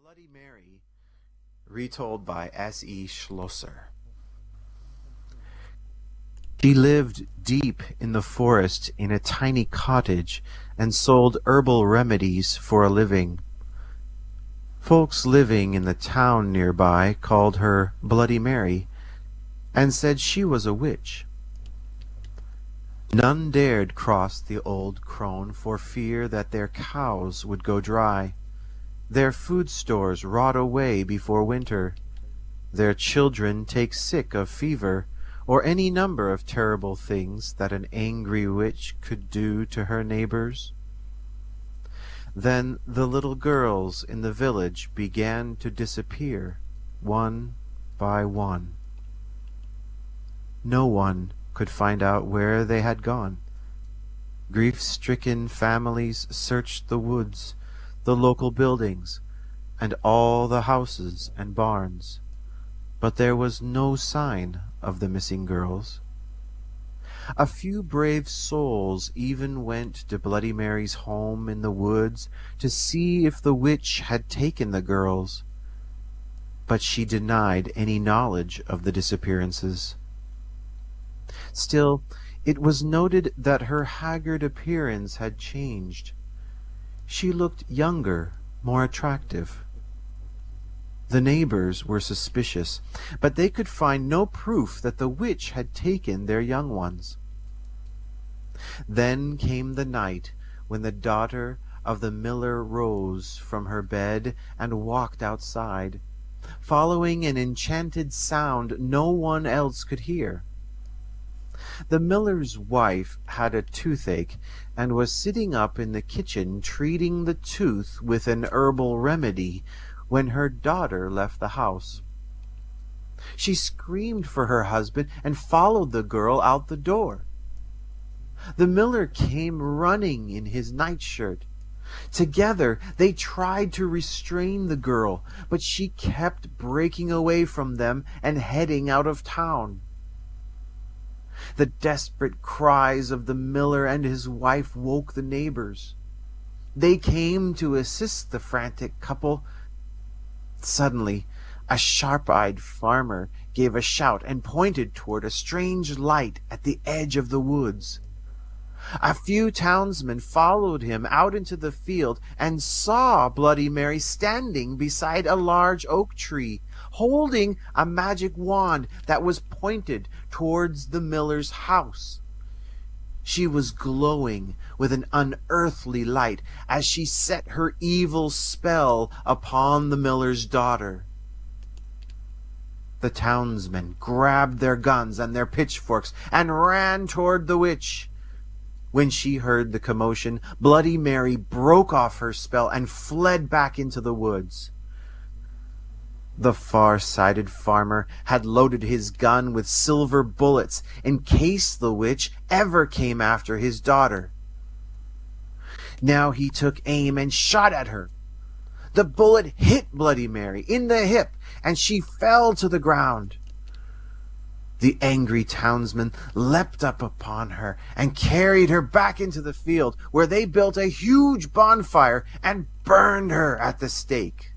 Bloody Mary, retold by S.E. Schlosser. She lived deep in the forest in a tiny cottage and sold herbal remedies for a living. Folks living in the town nearby called her Bloody Mary and said she was a witch. None dared cross the old crone for fear that their cows would go dry, their food stores rot away before winter, their children take sick of fever, or any number of terrible things that an angry witch could do to her neighbors. Then the little girls in the village began to disappear, one by one. No one could find out where they had gone. Grief-stricken families searched the woods, the local buildings, and all the houses and barns, but there was no sign of the missing girls. A few brave souls even went to Bloody Mary's home in the woods to see if the witch had taken the girls, but she denied any knowledge of the disappearances. Still, it was noted that her haggard appearance had changed. She looked younger, more attractive. The neighbors were suspicious, but they could find no proof that the witch had taken their young ones. Then came the night when the daughter of the miller rose from her bed and walked outside, following an enchanted sound no one else could hear. The miller's wife had a toothache and was sitting up in the kitchen treating the tooth with an herbal remedy when her daughter left the house. She screamed for her husband and followed the girl out the door. The miller came running in his nightshirt. Together they tried to restrain the girl, but she kept breaking away from them and heading out of town. The desperate cries of the miller and his wife woke the neighbors. They came to assist the frantic couple. Suddenly, a sharp-eyed farmer gave a shout and pointed toward a strange light at the edge of the woods. A few townsmen followed him out into the field and saw Bloody Mary standing beside a large oak tree, holding a magic wand that was pointed towards the miller's house. She was glowing with an unearthly light as she set her evil spell upon the miller's daughter. The townsmen grabbed their guns and their pitchforks and ran toward the witch. When she heard the commotion, Bloody Mary broke off her spell and fled back into the woods. The far-sighted farmer had loaded his gun with silver bullets in case the witch ever came after his daughter. Now he took aim and shot at her. The bullet hit Bloody Mary in the hip, and she fell to the ground. The angry townsmen leapt up upon her and carried her back into the field, where they built a huge bonfire and burned her at the stake.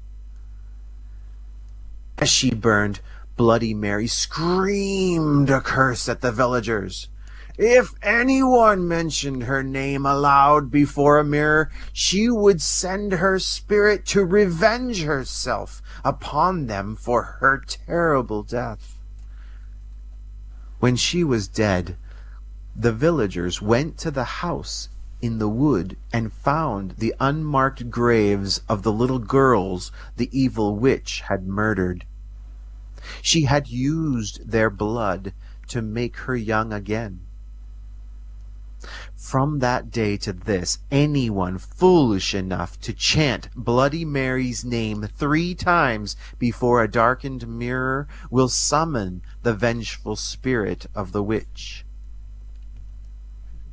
As she burned, Bloody Mary screamed a curse at the villagers. If anyone mentioned her name aloud before a mirror, she would send her spirit to revenge herself upon them for her terrible death. When she was dead, the villagers went to the house in the wood and found the unmarked graves of the little girls the evil witch had murdered. She had used their blood to make her young again. From that day to this, anyone foolish enough to chant Bloody Mary's name 3 times before a darkened mirror will summon the vengeful spirit of the witch.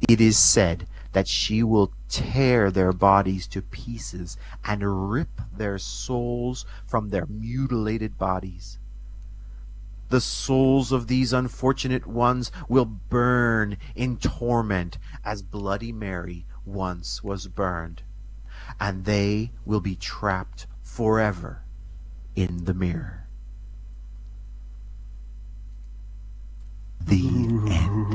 It is said that she will tear their bodies to pieces and rip their souls from their mutilated bodies. The souls of these unfortunate ones will burn in torment as Bloody Mary once was burned, and they will be trapped forever in the mirror. The end.